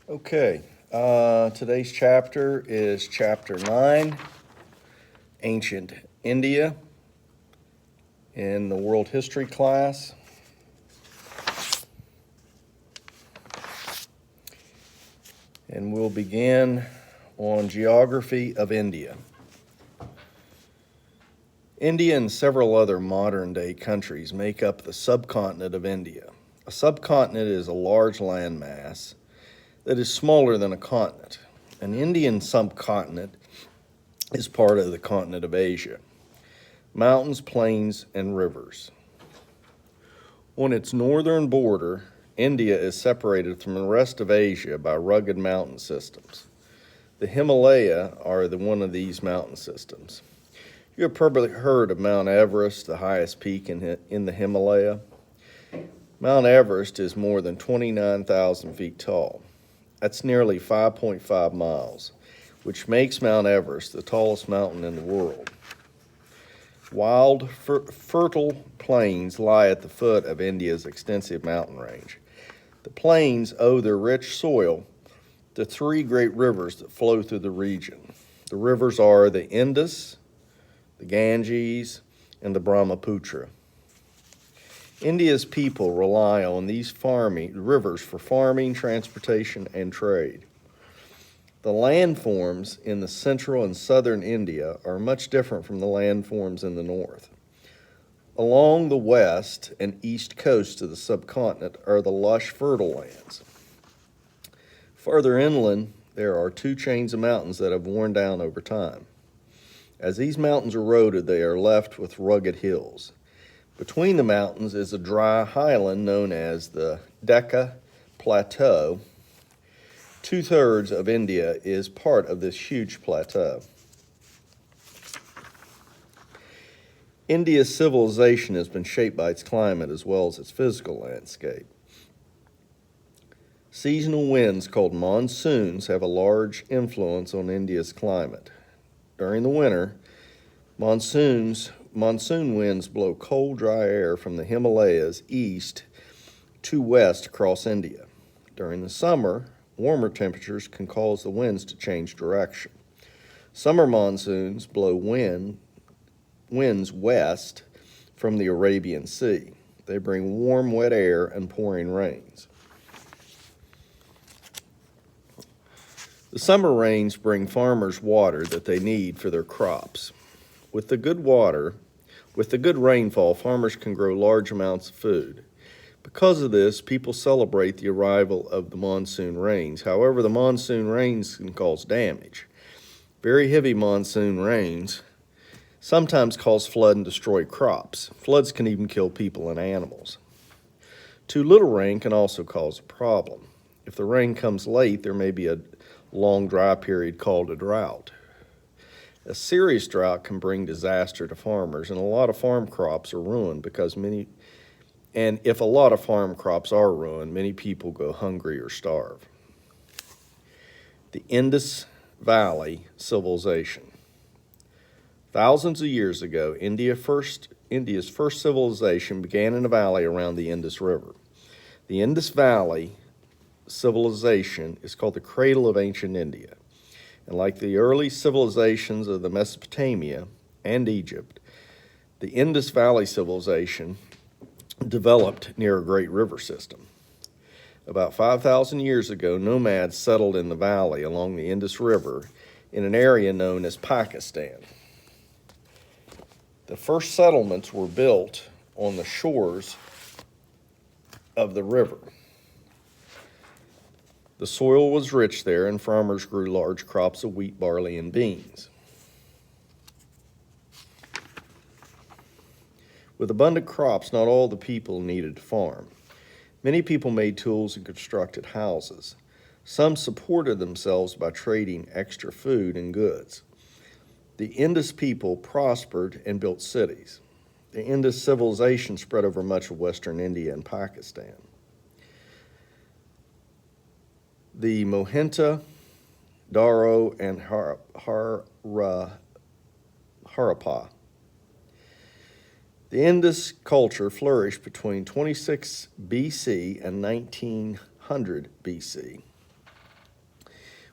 Okay, today's chapter is chapter 9, Ancient India, in the World History class. And we'll begin on Geography of India. India and several other modern-day countries make up the subcontinent of India. A subcontinent is a large landmass that is smaller than a continent. An Indian subcontinent is part of the continent of Asia. Mountains, plains, and rivers. On its northern border, India is separated from the rest of Asia by rugged mountain systems. The Himalaya are one of these mountain systems. You have probably heard of Mount Everest, the highest peak in the Himalaya. Mount Everest is more than 29,000 feet tall. That's nearly 5.5 miles, which makes Mount Everest the tallest mountain in the world. Wild, fertile plains lie at the foot of India's extensive mountain range. The plains owe their rich soil to three great rivers that flow through the region. The rivers are the Indus, the Ganges, and the Brahmaputra. India's people rely on these rivers for farming, transportation, and trade. The landforms in the central and southern India are much different from the landforms in the north. Along the west and east coasts of the subcontinent are the lush, fertile lands. Further inland, there are two chains of mountains that have worn down over time. As these mountains eroded, they are left with rugged hills. Between the mountains is a dry highland known as the Decca Plateau. 2/3 of India is part of this huge plateau. India's civilization has been shaped by its climate as well as its physical landscape. Seasonal winds called monsoons have a large influence on India's climate. During the winter, monsoon winds blow cold, dry air from the Himalayas east to west across India. During the summer, warmer temperatures can cause the winds to change direction. Summer monsoons blow winds west from the Arabian Sea. They bring warm, wet air and pouring rains. The summer rains bring farmers water that they need for their crops. With the good rainfall, farmers can grow large amounts of food. Because of this, people celebrate the arrival of the monsoon rains. However, the monsoon rains can cause damage. Very heavy monsoon rains sometimes cause flood and destroy crops. Floods can even kill people and animals. Too little rain can also cause a problem. If the rain comes late, there may be a long dry period called a drought. A serious drought can bring disaster to farmers, and a lot of farm crops are ruined if a lot of farm crops are ruined, many people go hungry or starve. The Indus Valley Civilization. Thousands of years ago, India's first civilization began in a valley around the Indus River. The Indus Valley Civilization is called the cradle of ancient India. And like the early civilizations of the Mesopotamia and Egypt, the Indus Valley Civilization developed near a great river system. About 5,000 years ago, nomads settled in the valley along the Indus River in an area known as Pakistan. The first settlements were built on the shores of the river. The soil was rich there, and farmers grew large crops of wheat, barley, and beans. With abundant crops, not all the people needed to farm. Many people made tools and constructed houses. Some supported themselves by trading extra food and goods. The Indus people prospered and built cities. The Indus civilization spread over much of western India and Pakistan. The Mohenjo Daro and Harappa. The Indus culture flourished between 26 BC and 1900 BC.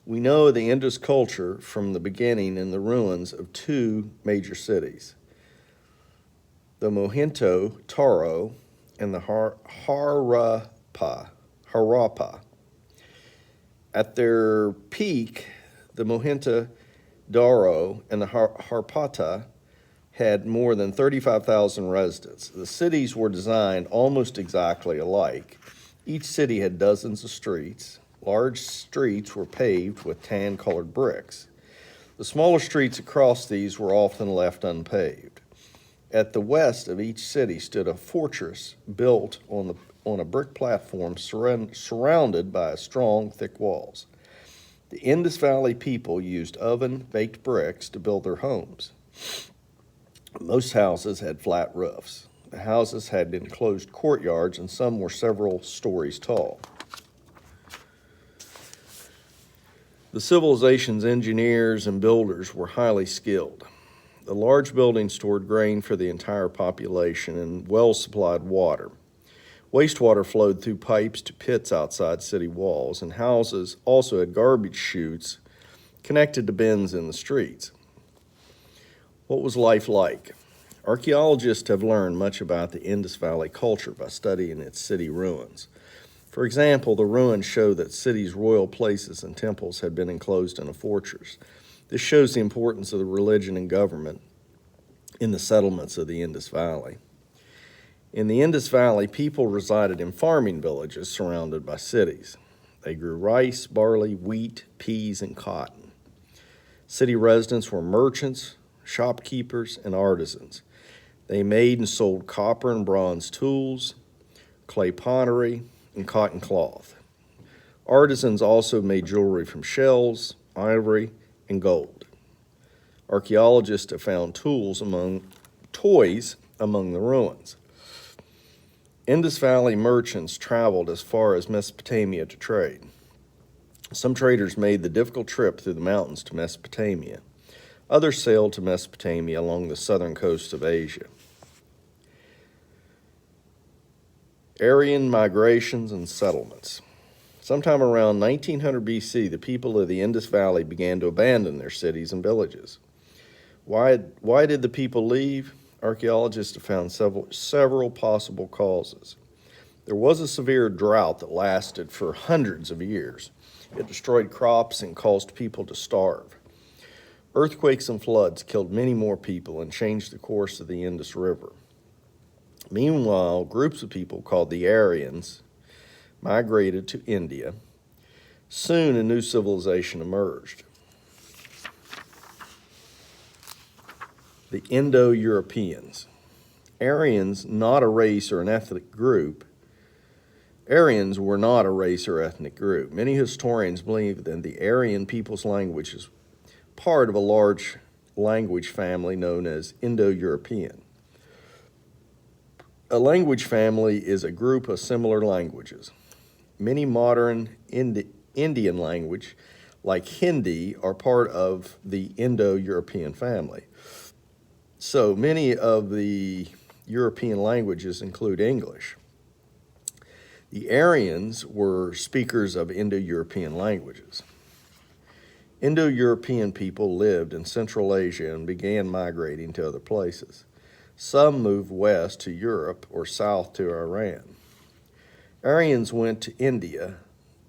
We know the Indus culture from the beginning in the ruins of two major cities, the Mohenjo-Daro and the Harappa. At their peak, the Mohenjo-Daro and the Harappa had more than 35,000 residents. The cities were designed almost exactly alike. Each city had dozens of streets. Large streets were paved with tan-colored bricks. The smaller streets across these were often left unpaved. At the west of each city stood a fortress built on a brick platform surrounded by strong, thick walls. The Indus Valley people used oven-baked bricks to build their homes. Most houses had flat roofs. The houses had enclosed courtyards, and some were several stories tall. The civilization's engineers and builders were highly skilled. The large buildings stored grain for the entire population and wells supplied water. Wastewater flowed through pipes to pits outside city walls, and houses also had garbage chutes connected to bins in the streets. What was life like? Archaeologists have learned much about the Indus Valley culture by studying its city ruins. For example, the ruins show that cities' royal places and temples had been enclosed in a fortress. This shows the importance of the religion and government in the settlements of the Indus Valley. In the Indus Valley, people resided in farming villages surrounded by cities. They grew rice, barley, wheat, peas, and cotton. City residents were merchants, shopkeepers, and artisans. They made and sold copper and bronze tools, clay pottery, and cotton cloth. Artisans also made jewelry from shells, ivory, and gold. Archaeologists have found toys among the ruins. Indus Valley merchants traveled as far as Mesopotamia to trade. Some traders made the difficult trip through the mountains to Mesopotamia. Others sailed to Mesopotamia along the southern coast of Asia. Aryan migrations and settlements. Sometime around 1900 BC, the people of the Indus Valley began to abandon their cities and villages. Why did the people leave? Archaeologists have found several possible causes. There was a severe drought that lasted for hundreds of years. It destroyed crops and caused people to starve. Earthquakes and floods killed many more people and changed the course of the Indus River. Meanwhile, groups of people called the Aryans migrated to India. Soon a new civilization emerged. The Indo-Europeans. Aryans, not a race or an ethnic group. Aryans were not a race or ethnic group. Many historians believe that the Aryan people's language is part of a large language family known as Indo-European. A language family is a group of similar languages. Many modern Indian language, like Hindi, are part of the Indo-European family. So many of the European languages include English. The Aryans were speakers of Indo-European languages. Indo-European people lived in Central Asia and began migrating to other places. Some moved west to Europe or south to Iran. Aryans went to India,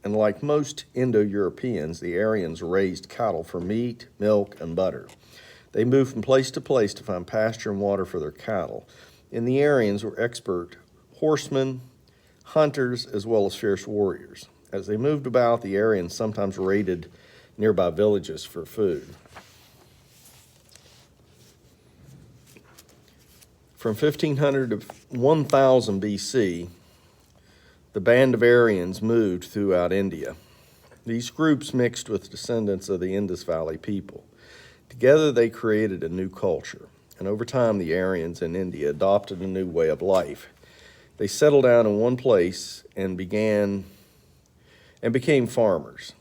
and like most Indo-Europeans, the Aryans raised cattle for meat, milk, and butter. They moved from place to place to find pasture and water for their cattle. And the Aryans were expert horsemen, hunters, as well as fierce warriors. As they moved about, the Aryans sometimes raided nearby villages for food. From 1500 to 1000 BC, the band of Aryans moved throughout India. These groups mixed with descendants of the Indus Valley people. Together they created a new culture, and over time the Aryans in India adopted a new way of life. They settled down in one place and became farmers.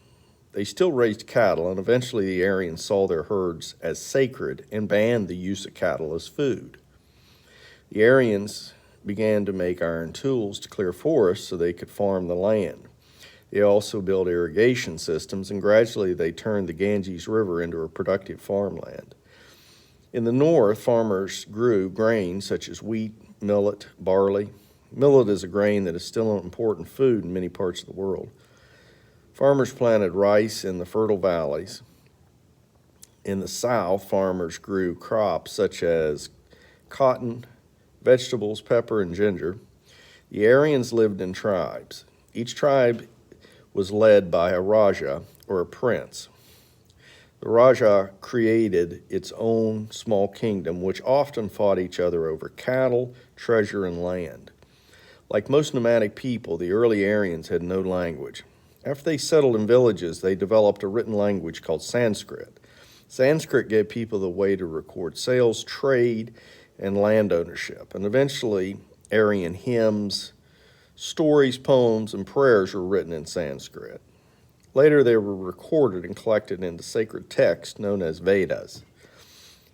They still raised cattle, and eventually the Aryans saw their herds as sacred and banned the use of cattle as food. The Aryans began to make iron tools to clear forests so they could farm the land. They also built irrigation systems, and gradually they turned the Ganges River into a productive farmland. In the north, farmers grew grains such as wheat, millet, barley. Millet is a grain that is still an important food in many parts of the world. Farmers planted rice in the fertile valleys. In the south, farmers grew crops such as cotton, vegetables, pepper, and ginger. The Aryans lived in tribes. Each tribe was led by a Raja, or a prince. The Raja created its own small kingdom, which often fought each other over cattle, treasure, and land. Like most nomadic people, the early Aryans had no language. After they settled in villages, they developed a written language called Sanskrit. Sanskrit gave people the way to record sales, trade, and land ownership. And eventually, Aryan hymns, stories, poems, and prayers were written in Sanskrit. Later, they were recorded and collected into sacred texts known as Vedas.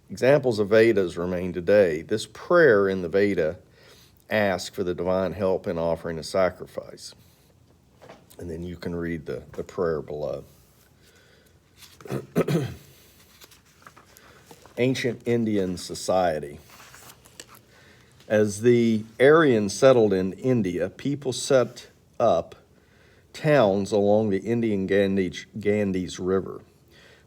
Examples of Vedas remain today. This prayer in the Veda asks for the divine help in offering a sacrifice. And then you can read the prayer below. Ancient Indian society. As the Aryans settled in India, people set up towns along the Indian Ganges River.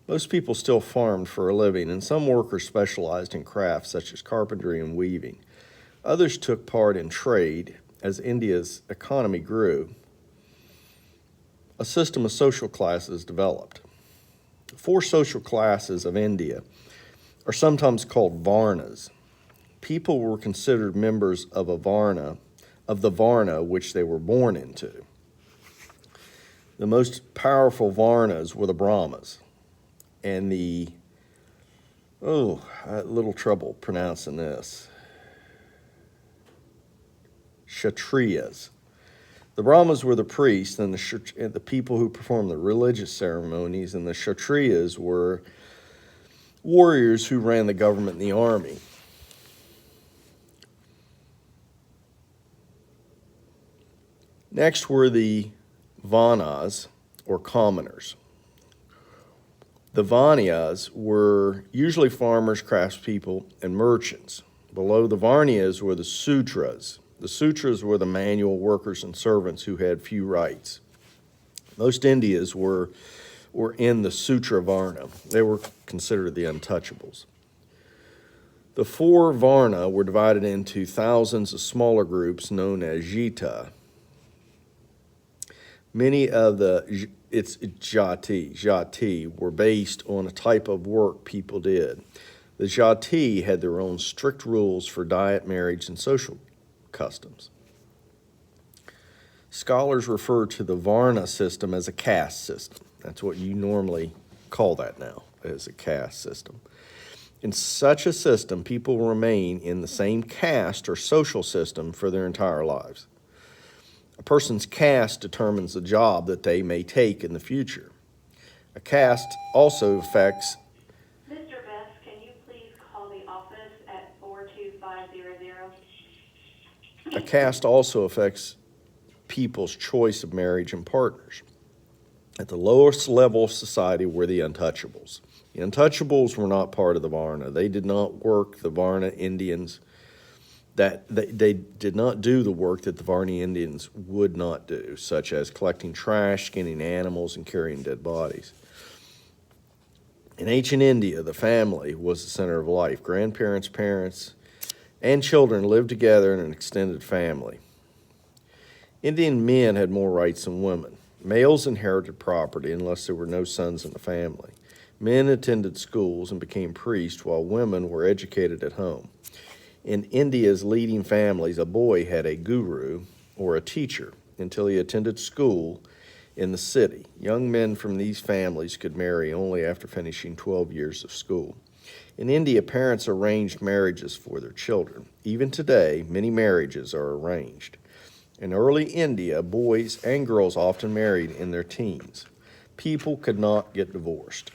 Most people still farmed for a living, and some workers specialized in crafts such as carpentry and weaving. Others took part in trade. As India's economy grew, a system of social classes developed. The four social classes of India are sometimes called Varnas. People were considered members of the Varna which they were born into. The most powerful Varnas were the Brahmas and I had a little trouble pronouncing this, Kshatriyas. The Brahmas were the priests and the people who performed the religious ceremonies, and the Kshatriyas were warriors who ran the government and the army. Next were the Vanas, or commoners. The Vanyas were usually farmers, craftspeople, and merchants. Below the Varnyas were the Sudras. The Sudras were the manual workers and servants who had few rights. Most Indians were in the Sutra Varna. They were considered the untouchables. The four Varna were divided into thousands of smaller groups known as Jita. Many of its jati were based on a type of work people did. The jati had their own strict rules for diet, marriage, and social customs. Scholars refer to the Varna system as a caste system. That's what you normally call that now, as a caste system. In such a system, people remain in the same caste or social system for their entire lives. A person's caste determines the job that they may take in the future. A caste also affects... Mr. Best, can you please call the office at 42500? A caste also affects people's choice of marriage and partners. At the lowest level of society were the untouchables. The untouchables were not part of the Varna. They did not work the Varna Indians. They did not do the work that the Varna Indians would not do, such as collecting trash, skinning animals, and carrying dead bodies. In ancient India, the family was the center of life. Grandparents, parents, and children lived together in an extended family. Indian men had more rights than women. Males inherited property unless there were no sons in the family. Men attended schools and became priests, while women were educated at home. In India's leading families, a boy had a guru, or a teacher, until he attended school in the city. Young men from these families could marry only after finishing 12 years of school. In India, parents arranged marriages for their children. Even today, many marriages are arranged. In early India, boys and girls often married in their teens. People could not get divorced.